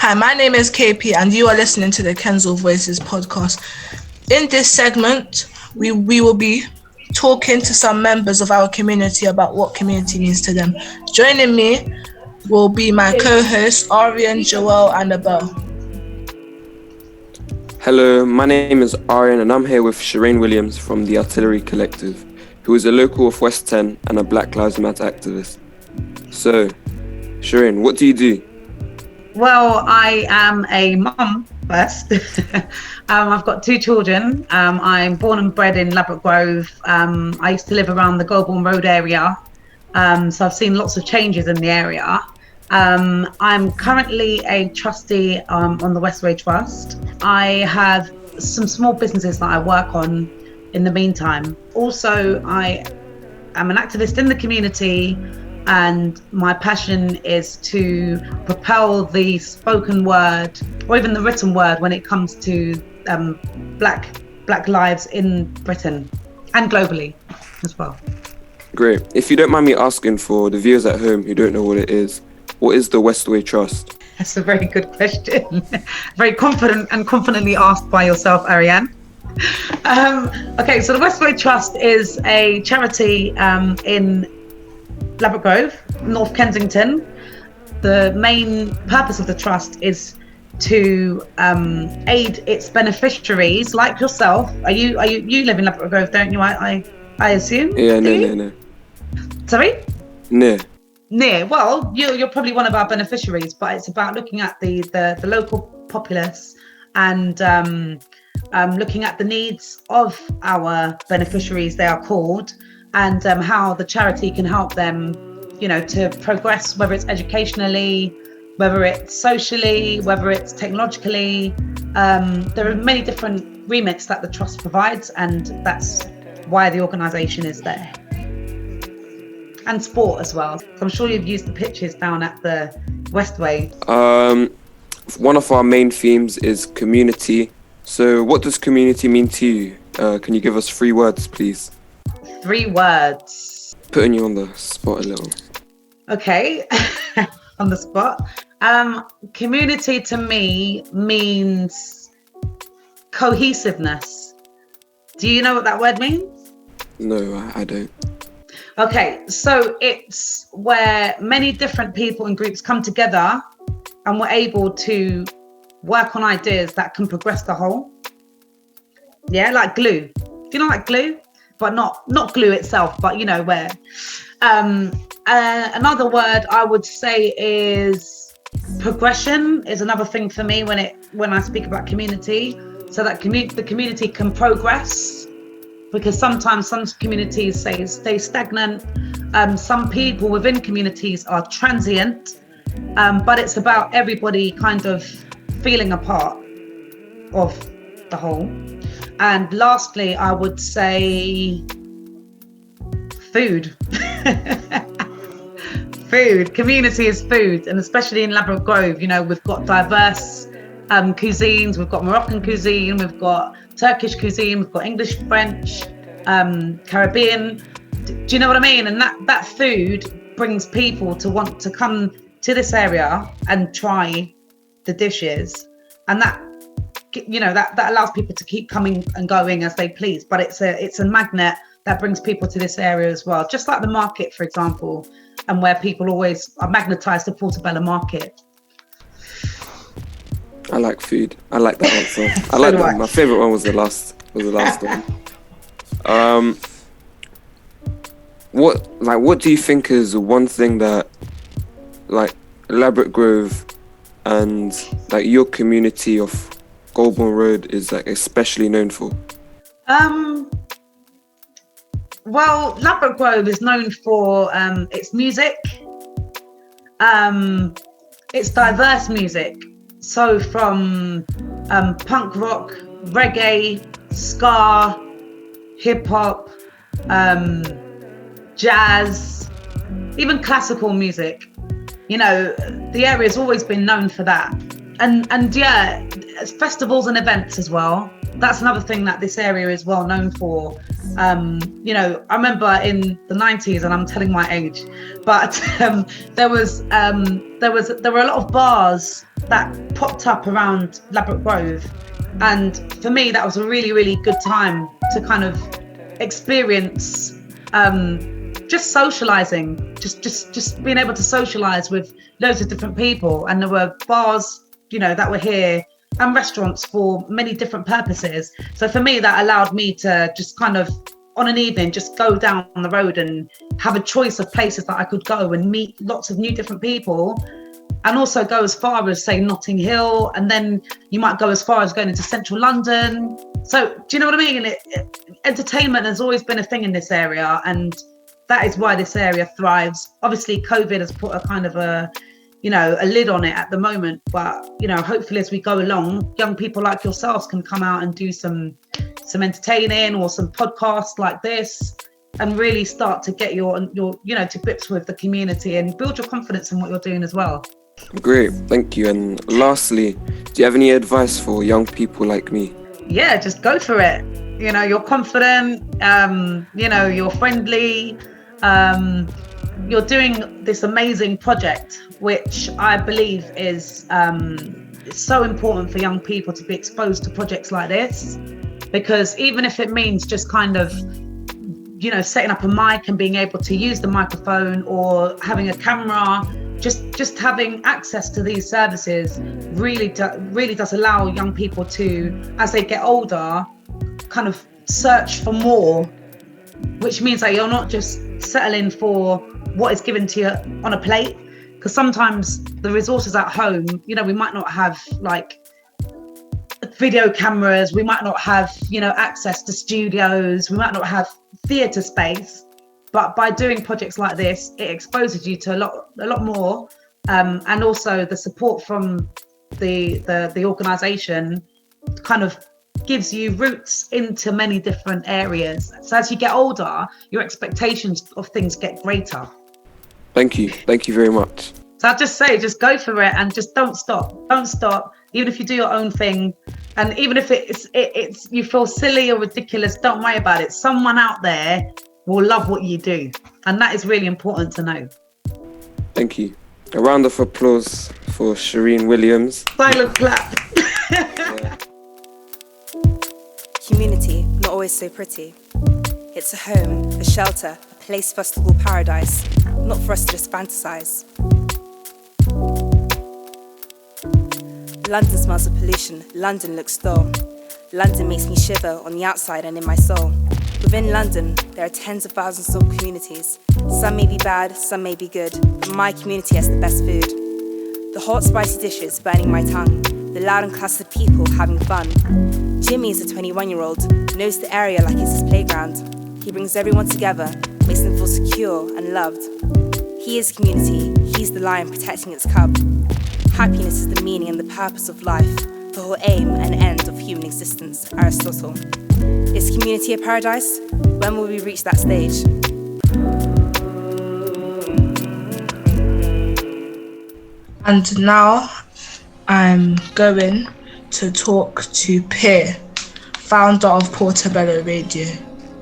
Hi, my name is KP and you are listening to the Kensal Voices podcast. In this segment, we will be talking to some members of our community about what community means to them. Joining me will be my co-hosts, Arian, Joel and Abel. Hello, my name is Arian and I'm here with Shireen Williams from the Artillery Collective, who is a local of West 10 and a Black Lives Matter activist. So, Shireen, what do you do? Well, I am a mum first. I've got 2 children. I'm born and bred in Ladbroke Grove. I used to live around the Golborne Road area. So I've seen lots of changes in the area. I'm currently a trustee on the Westwood Trust. I have some small businesses that I work on in the meantime. Also, I am an activist in the community, and my passion is to propel the spoken word or even the written word when it comes to black lives in Britain and globally as well. Great. If you don't mind me asking, for the viewers at home who don't know what is the Westwood Trust? That's a very good question. Very confidently asked by yourself, Ariane. Okay, so the Westwood Trust is a charity in Ladbroke Grove, North Kensington. The main purpose of the trust is to aid its beneficiaries, like yourself. You live in Ladbroke Grove, don't you? I assume. Yeah, no. Sorry? No. Near. Well, you're probably one of our beneficiaries, but it's about looking at the local populace and looking at the needs of our beneficiaries, they are called, and how the charity can help them, to progress, whether it's educationally, whether it's socially, whether it's technologically. There are many different remits that the trust provides, and that's why the organisation is there. And sport as well. I'm sure you've used the pitches down at the Westway. One of our main themes is community. So what does community mean to you? Can you give us 3 words, please? 3 words. Putting you on the spot a little. Okay, on the spot. Community to me means cohesiveness. Do you know what that word means? No, I don't. Okay, so it's where many different people and groups come together and we're able to work on ideas that can progress the whole. Yeah, like glue. Do you know like glue? But not glue itself, but where. Another word I would say is progression is another thing for me when I speak about community. So that the community can progress. Because sometimes some communities stay stagnant. Some people within communities are transient, but it's about everybody kind of feeling a part of the whole. And lastly, I would say food. Food. Community is food, and especially in Ladbroke Grove, we've got diverse cuisines. We've got Moroccan cuisine, we've got Turkish cuisine, we've got English, French, Caribbean. Do you know what I mean? And that food brings people to want to come to this area and try the dishes, and that allows people to keep coming and going as they please. But it's a magnet that brings people to this area as well, just like the market, for example, and where people always are magnetized to Portobello Market. I like food. I like that answer. I like that. My favorite one was the last one. What do you think is one thing that Ladbroke Grove and your community of Golborne Road is especially known for? Well, Ladbroke Grove is known for its music. It's diverse music. So from punk rock, reggae, ska, hip hop, jazz, even classical music. The area's always been known for that. And yeah, festivals and events as well. That's another thing that this area is well known for. I remember in the 90s, and I'm telling my age, but there were a lot of bars that popped up around Ladbroke Grove. And for me, that was a really, really good time to kind of experience just socializing, just being able to socialize with loads of different people. And there were bars, that were here, and restaurants for many different purposes. So for me, that allowed me to just kind of, on an evening, just go down the road and have a choice of places that I could go and meet lots of new different people. And also go as far as, say, Notting Hill, and then you might go as far as going into central London. So do you know what I mean? Entertainment has always been a thing in this area, and that is why this area thrives. Obviously, COVID has put a kind of a lid on it at the moment. But, hopefully as we go along, young people like yourselves can come out and do some entertaining or some podcasts like this, and really start to get your to grips with the community and build your confidence in what you're doing as well. Great, thank you. And lastly, do you have any advice for young people like me? Yeah, just go for it. You're confident, you're friendly, you're doing this amazing project, which I believe is so important for young people to be exposed to projects like this, because even if it means just kind of setting up a mic and being able to use the microphone, or having a camera, just having access to these services really does allow young people to, as they get older, kind of search for more, which means that you're not just settling for what is given to you on a plate, because sometimes the resources at home, we might not have like video cameras, we might not have access to studios, we might not have theatre space, but by doing projects like this, it exposes you to a lot more, and also the support from the organisation kind of gives you roots into many different areas. So as you get older, your expectations of things get greater. Thank you very much. So I'd just say, just go for it, and just don't stop, even if you do your own thing. And even if it's you feel silly or ridiculous, don't worry about it. Someone out there will love what you do, and that is really important to know. Thank you. A round of applause for Shireen Williams. Silent clap. Community, not always so pretty. It's a home, a shelter, a place for us to call paradise, not for us to just fantasize. London smells of pollution, London looks dull. London makes me shiver on the outside and in my soul. Within London, there are tens of thousands of communities. Some may be bad, some may be good, but my community has the best food. The hot, spicy dishes burning my tongue, the loud and clustered people having fun. Jimmy is a 21-year-old, knows the area like it's his playground. He brings everyone together, makes them feel secure and loved. He is community, he's the lion protecting its cub. Happiness is the meaning and the purpose of life, the whole aim and end of human existence, Aristotle. Is community a paradise? When will we reach that stage? And now I'm going to talk to Pierre, founder of Portobello Radio.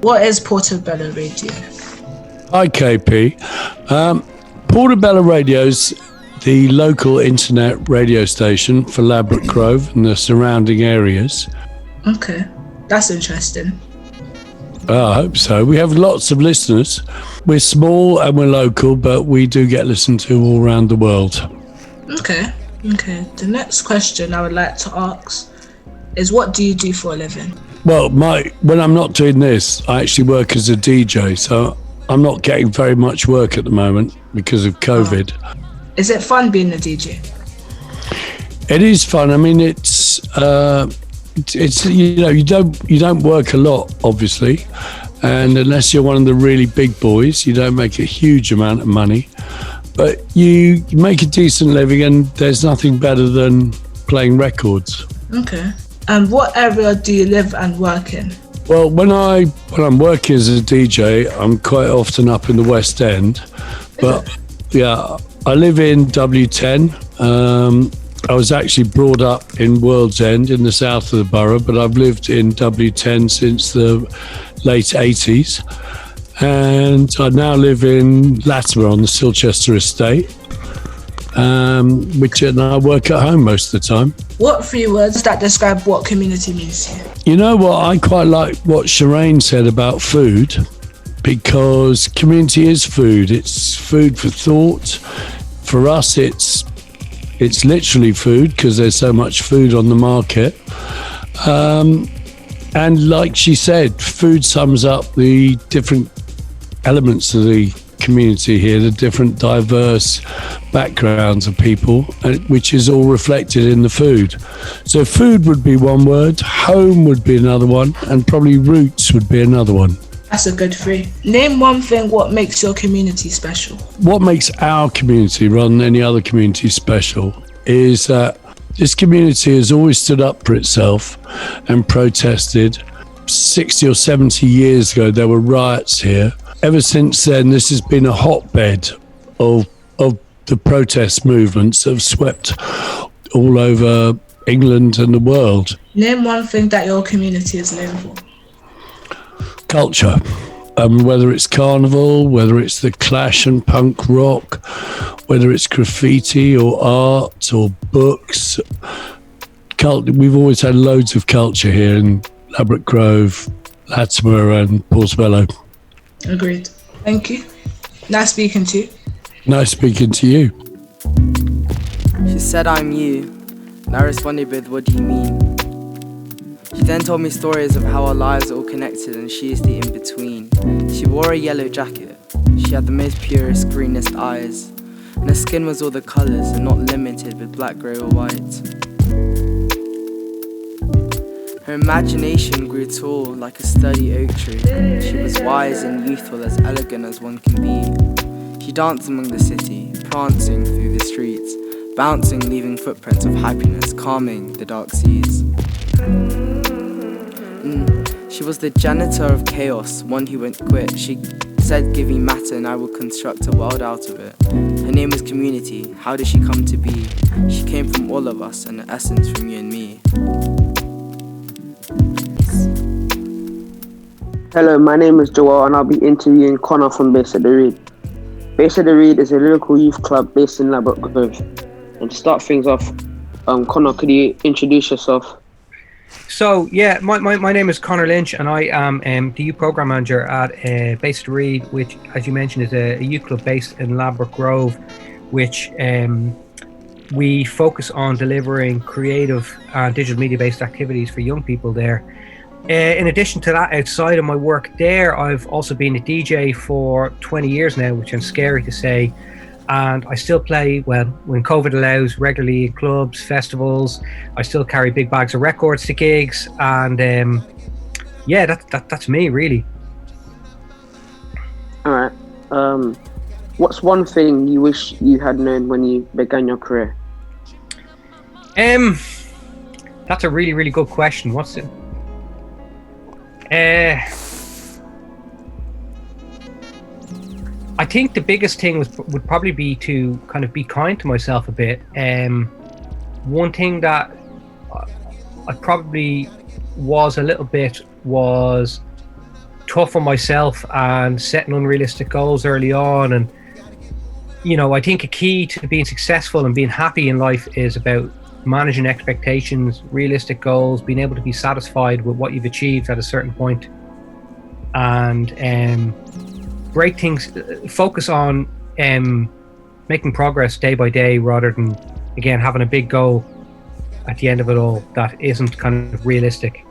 What is Portobello Radio? Hi, KP. Portobello Radio's the local internet radio station for Ladbroke Grove and the surrounding areas. Okay, that's interesting. I hope so. We have lots of listeners. We're small and we're local, but we do get listened to all around the world. Okay. The next question I would like to ask is, what do you do for a living? Well, when I'm not doing this, I actually work as a DJ, so I'm not getting very much work at the moment because of COVID. Oh. Is it fun being a DJ? It is fun. I mean, it's you don't work a lot, obviously, and unless you're one of the really big boys, you don't make a huge amount of money, but you make a decent living, and there's nothing better than playing records. Okay. And what area do you live and work in? Well, when I'm working as a DJ, I'm quite often up in the West End, but yeah, I live in W10. I was actually brought up in World's End in the south of the borough, but I've lived in W10 since the late 80s. And I now live in Latimer on the Silchester estate. and I work at home most of the time. What 3 words that describe what community means to you? You know what? I quite like what Shireen said about food, because community is food. It's food for thought. For us, it's literally food because there's so much food on the market. And like she said, food sums up the different elements of the community here, the different diverse backgrounds of people, which is all reflected in the food. So food would be one word, home would be another one, and probably roots would be another one. That's a good 3. Name one thing what makes your community special. What makes our community, rather than any other community, special is that this community has always stood up for itself and protested. 60 or 70 years ago, there were riots here. Ever since then, this has been a hotbed of the protest movements that have swept all over England and the world. Name one thing that your community is known for. Culture. Whether it's carnival, whether it's the Clash and punk rock, whether it's graffiti or art or books. We've always had loads of culture here in Ladbroke Grove, Latimer and Portobello. Agreed. Thank you. Nice speaking to you. Nice speaking to you. She said, "I'm you," and I responded with, "What do you mean?" She then told me stories of how our lives are all connected and she is the in-between. She wore a yellow jacket. She had the most purest, greenest eyes, and her skin was all the colours and not limited with black, grey or white. Her imagination grew tall like a sturdy oak tree. She was wise and youthful, as elegant as one can be. She danced among the city, prancing through the streets, bouncing, leaving footprints of happiness, calming the dark seas. She was the janitor of chaos, one who went quit. She said, "Give me matter and I will construct a world out of it." Her name was Community. How did she come to be? She came from all of us, and the essence from you and me. Hello, my name is Joel and I'll be interviewing Connor from Base at the Reed. Base at the Reed is a lyrical youth club based in Ladbroke Grove. And to start things off, Connor, could you introduce yourself? So, yeah, my name is Connor Lynch and I am the youth program manager at Base at the Reed, which, as you mentioned, is a youth club based in Ladbroke Grove, which we focus on delivering creative digital media-based activities for young people there. In addition to that, outside of my work there, I've also been a DJ for 20 years now, which is scary to say. And I still play, well, when COVID allows, regularly in clubs, festivals. I still carry big bags of records to gigs. And yeah, that's me, really. All right. What's one thing you wish you had known when you began your career? That's a really, really good question. What's it? I think the biggest thing would probably be to kind of be kind to myself a bit. One thing that I probably was a little bit was tough on myself and setting unrealistic goals early on. And, you know, I think a key to being successful and being happy in life is about managing expectations, realistic goals, being able to be satisfied with what you've achieved at a certain point, and break things, focus on making progress day by day rather than, again, having a big goal at the end of it all that isn't kind of realistic.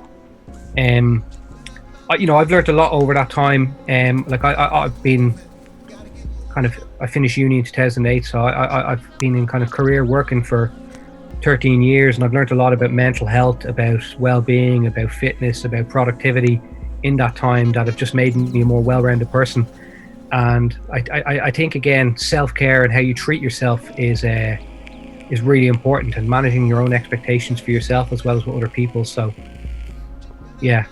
You know, I've learned a lot over that time. Like I've been kind of, I finished uni in 2008, so I've been in kind of career working for 13 years, and I've learned a lot about mental health, about well-being, about fitness, about productivity in that time that have just made me a more well-rounded person. And I think, again, self-care and how you treat yourself is really important, and managing your own expectations for yourself as well as with other people. So yeah.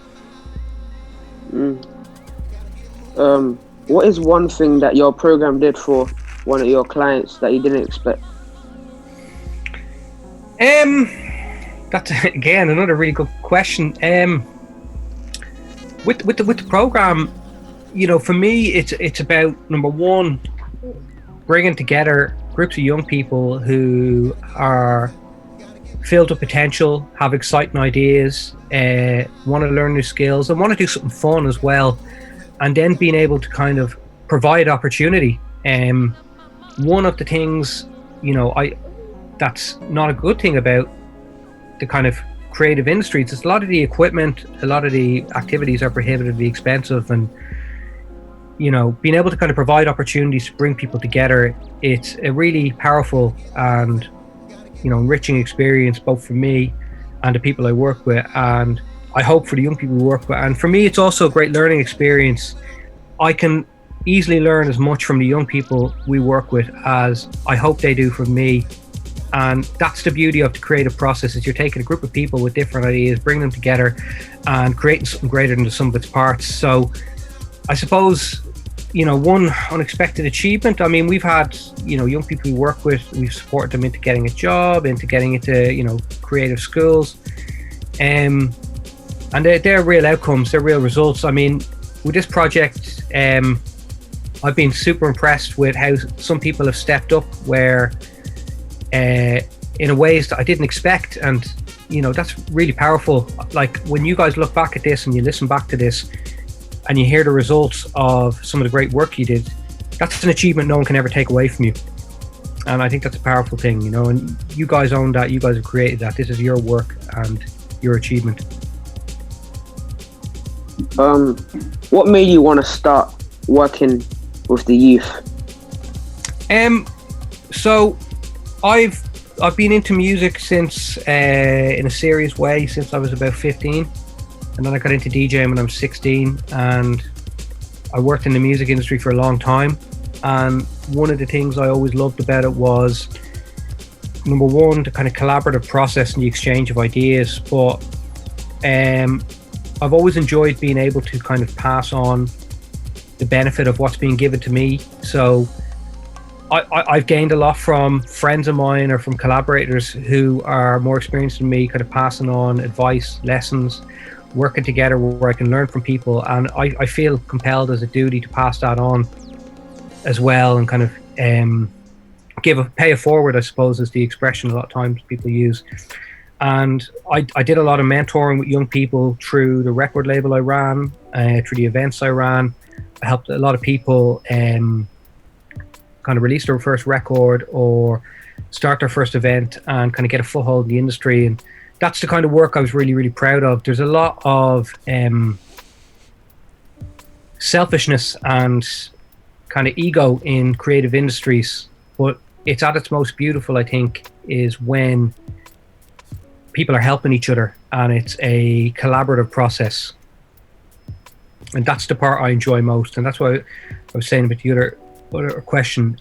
What is one thing that your program did for one of your clients that you didn't expect? That's, again, another really good question. With the program, you know, for me, it's about, number one, bringing together groups of young people who are filled with potential, have exciting ideas, want to learn new skills, and want to do something fun as well, and then being able to kind of provide opportunity. One of the things, that's not a good thing about the kind of creative industries is a lot of the equipment, a lot of the activities are prohibitively expensive, and being able to kind of provide opportunities to bring people together, it's a really powerful and enriching experience, both for me and the people I work with, and I hope for the young people we work with. And for me, it's also a great learning experience. I can easily learn as much from the young people we work with as I hope they do from me. And that's the beauty of the creative process, is you're taking a group of people with different ideas, bringing them together and creating something greater than the sum of its parts. So I suppose, one unexpected achievement, we've had, young people we work with, we've supported them into getting a job, into getting into, creative schools. And they're real outcomes, they're real results. With this project, I've been super impressed with how some people have stepped up where, in ways that I didn't expect, and that's really powerful. Like when you guys look back at this and you listen back to this and you hear the results of some of the great work you did, that's an achievement no one can ever take away from you. And I think that's a powerful thing, and you guys own that, you guys have created that. This is your work and your achievement. What made you want to start working with the youth? So I've been into music since, in a serious way, since I was about 15, and then I got into DJing when I was 16, and I worked in the music industry for a long time. And one of the things I always loved about it was, number one, the kind of collaborative process and the exchange of ideas. But I've always enjoyed being able to kind of pass on the benefit of what's being given to me. So I've gained a lot from friends of mine or from collaborators who are more experienced than me, kind of passing on advice, lessons, working together where I can learn from people. And I feel compelled as a duty to pass that on as well, and kind of pay it forward, I suppose, is the expression a lot of times people use. And I did a lot of mentoring with young people through the record label I ran, through the events I ran. I helped a lot of people kind of release their first record or start their first event and kind of get a foothold in the industry. And that's the kind of work I was really, really proud of. There's a lot of selfishness and kind of ego in creative industries, but it's at its most beautiful, I think, is when people are helping each other and it's a collaborative process. And that's the part I enjoy most. And that's why I was saying about the other question.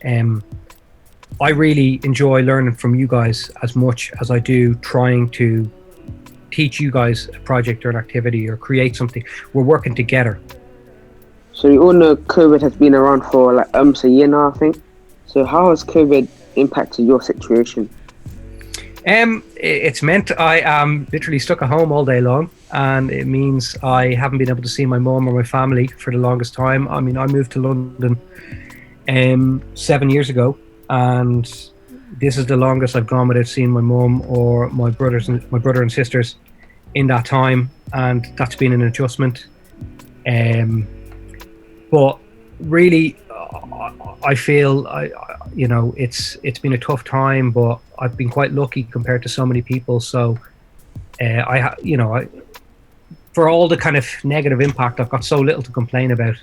I really enjoy learning from you guys as much as I do trying to teach you guys a project or an activity or create something. We're working together. So you all know COVID has been around for like almost a year now, I think. So how has COVID impacted your situation? It's meant I am literally stuck at home all day long, and it means I haven't been able to see my mum or my family for the longest time. I moved to London 7 years ago, and this is the longest I've gone without seeing my mum or my brother and sisters in that time, and that's been an adjustment. But really, I feel it's been a tough time, but I've been quite lucky compared to so many people. So for all the kind of negative impact, I've got so little to complain about.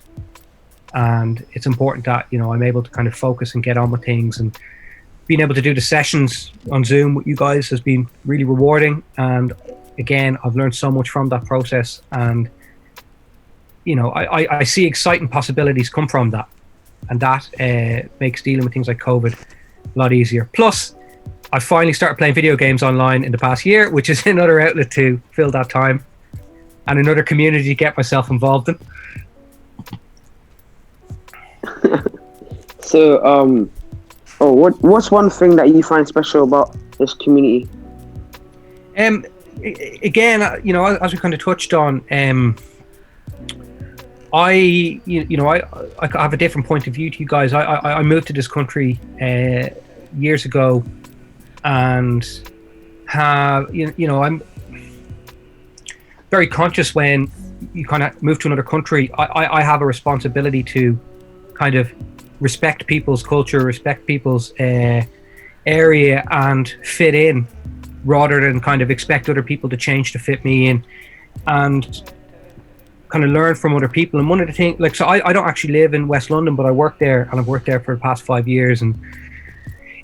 And it's important that, I'm able to kind of focus and get on with things, and being able to do the sessions on Zoom with you guys has been really rewarding. And again, I've learned so much from that process, and I see exciting possibilities come from that, and that makes dealing with things like COVID a lot easier. Plus, I finally started playing video games online in the past year, which is another outlet to fill that time and another community to get myself involved in. So, what's one thing that you find special about this community? Again, as we kind of touched on, I have a different point of view to you guys. I moved to this country years ago, and I'm very conscious when you kind of move to another country. I have a responsibility to kind of respect people's culture, respect people's area, and fit in, rather than kind of expect other people to change to fit me in, and kind of learn from other people. And one of the things, like, so I don't actually live in West London, but I work there, and I've worked there for the past 5 years, and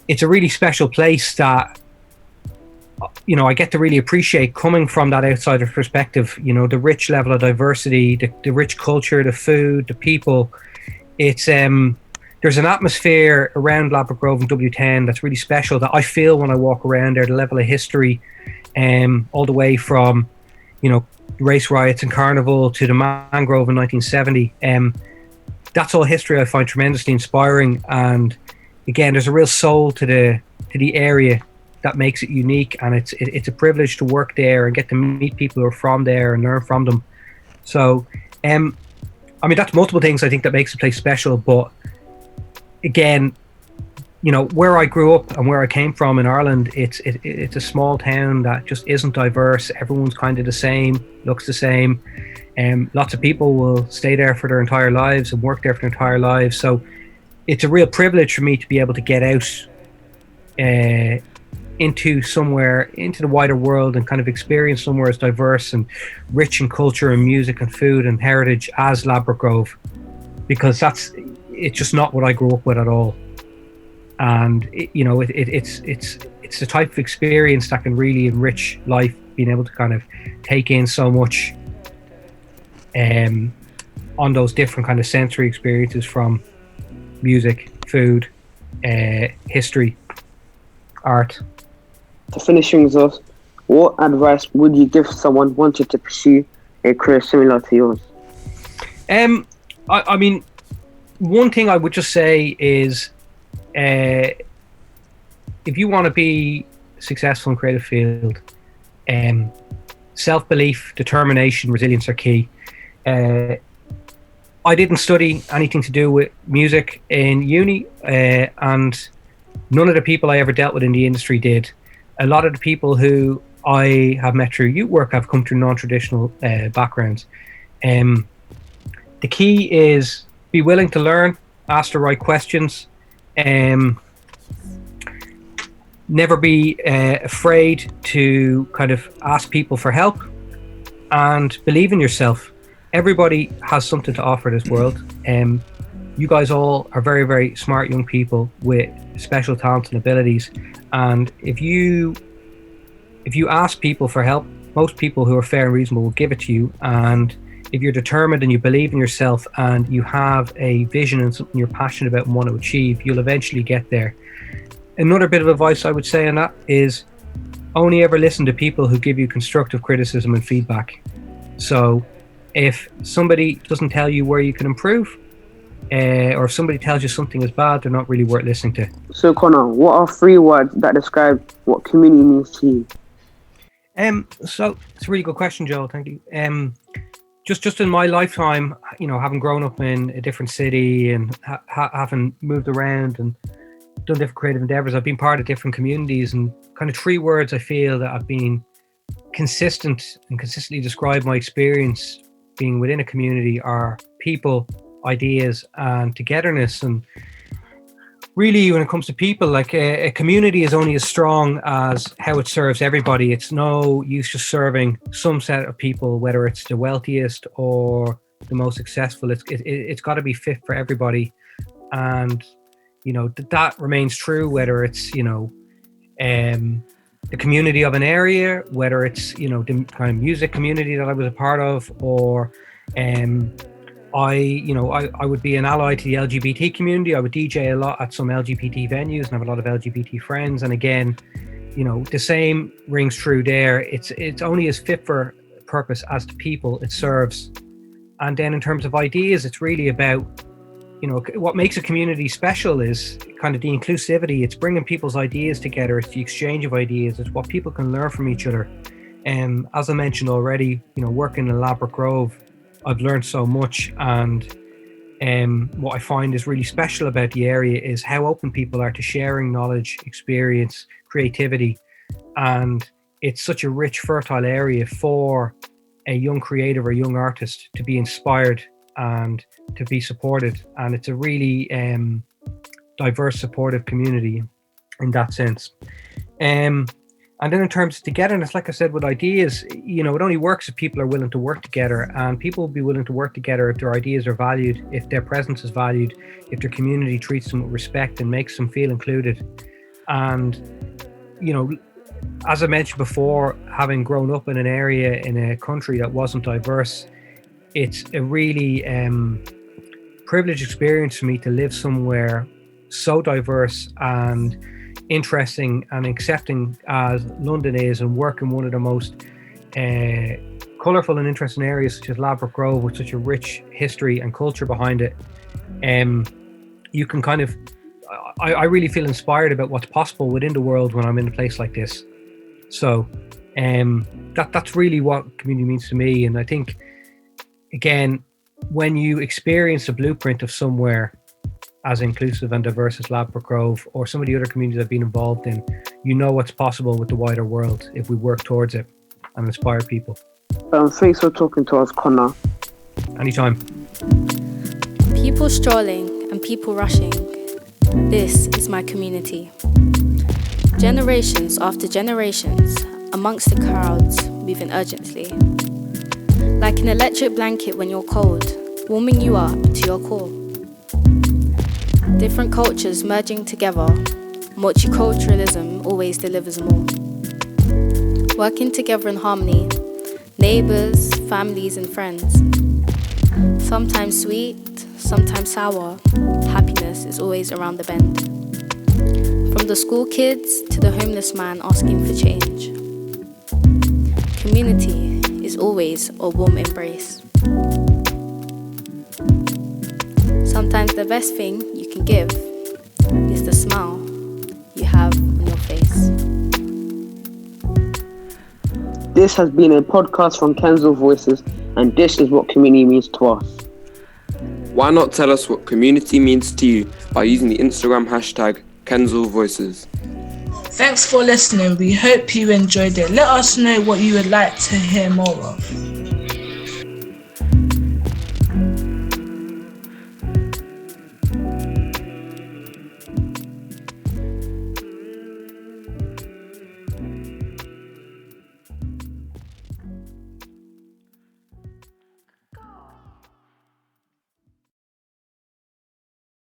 it's a really special place that, you know, I get to really appreciate coming from that outsider perspective. You know, the rich level of diversity, the rich culture, the food, the people. It's there's an atmosphere around Ladbroke Grove and W10 that's really special, that I feel when I walk around there. The level of history, all the way from, you know, race riots and carnival to the mangrove in 1970. That's all history I find tremendously inspiring. And again, there's a real soul to the area that makes it unique, and it's a privilege to work there and get to meet people who are from there and learn from them. So I mean, that's multiple things I think that makes the place special. But again, you know, where I grew up and where I came from in Ireland, it's a small town that just isn't diverse. Everyone's kind of the same, looks the same. Lots of people will stay there for their entire lives and work there for their entire lives. So it's a real privilege for me to be able to get out into the wider world and kind of experience somewhere as diverse and rich in culture and music and food and heritage as Ladbroke Grove, because it's just not what I grew up with at all. And it's the type of experience that can really enrich life, being able to kind of take in so much on those different kind of sensory experiences, from music, food, history, art. To finish things off, what advice would you give someone wanting to pursue a career similar to yours? I mean, one thing I would just say is, if you want to be successful in creative field, self-belief, determination, resilience are key. I didn't study anything to do with music in uni, and none of the people I ever dealt with in the industry did. A lot of the people who I have met through youth work have come through non-traditional backgrounds. The key is be willing to learn, ask the right questions, never be afraid to kind of ask people for help, and believe in yourself. Everybody has something to offer this world. You guys all are very, very smart young people with special talents and abilities. And if you ask people for help, most people who are fair and reasonable will give it to you. And if you're determined and you believe in yourself and you have a vision and something you're passionate about and want to achieve, you'll eventually get there. Another bit of advice I would say on that is only ever listen to people who give you constructive criticism and feedback. So if somebody doesn't tell you where you can improve, or if somebody tells you something is bad, they're not really worth listening to. So Connor, what are 3 words that describe what community means to you? So it's a really good question, Joel. Thank you. Just in my lifetime, you know, having grown up in a different city and having moved around and done different creative endeavors, I've been part of different communities, and kind of 3 words I feel that have been consistent and consistently describe my experience being within a community are people, ideas, and togetherness. And really, when it comes to people, like a community is only as strong as how it serves everybody. It's no use just serving some set of people, whether it's the wealthiest or the most successful. It's got to be fit for everybody. And you know, that remains true, whether it's, you know, the community of an area, whether it's, you know, the kind of music community that I was a part of, or I would be an ally to the LGBT community. I would DJ a lot at some LGBT venues and have a lot of LGBT friends. And again, you know, the same rings true there. It's only as fit for purpose as the people it serves. And then in terms of ideas, it's really about, you know, what makes a community special is kind of the inclusivity. It's bringing people's ideas together. It's the exchange of ideas. It's what people can learn from each other. As I mentioned already, you know, working in Ladbroke Grove, I've learned so much. And what I find is really special about the area is how open people are to sharing knowledge, experience, creativity, and it's such a rich, fertile area for a young creative or young artist to be inspired and to be supported. And it's a really diverse, supportive community in that sense. And then in terms of togetherness, like I said, with ideas, it only works if people are willing to work together, and people will be willing to work together if their ideas are valued, if their presence is valued, if their community treats them with respect and makes them feel included. And, as I mentioned before, having grown up in an area in a country that wasn't diverse, it's a really privileged experience for me to live somewhere so diverse and interesting and accepting as London is, and work in one of the most colourful and interesting areas such as Ladbroke Grove, with such a rich history and culture behind it. You can kind of, I really feel inspired about what's possible within the world when I'm in a place like this. So that's really what community means to me. And I think, again, when you experience a blueprint of somewhere as inclusive and diverse as Ladbroke Grove or some of the other communities I've been involved in, you know what's possible with the wider world if we work towards it and inspire people. Thanks for talking to us, Connor. Anytime. People strolling and people rushing. This is my community. Generations after generations, amongst the crowds, moving urgently. Like an electric blanket when you're cold, warming you up to your core. Different cultures merging together, multiculturalism always delivers more. Working together in harmony, neighbours, families and friends. Sometimes sweet, sometimes sour, happiness is always around the bend. From the school kids to the homeless man asking for change. Community is always a warm embrace. Sometimes the best thing you can give is the smile you have on your face. This has been a podcast from Kensal Voices, and this is what community means to us. Why not tell us what community means to you by using the Instagram hashtag Kensal Voices. Thanks for listening. We hope you enjoyed it. Let us know what you would like to hear more of.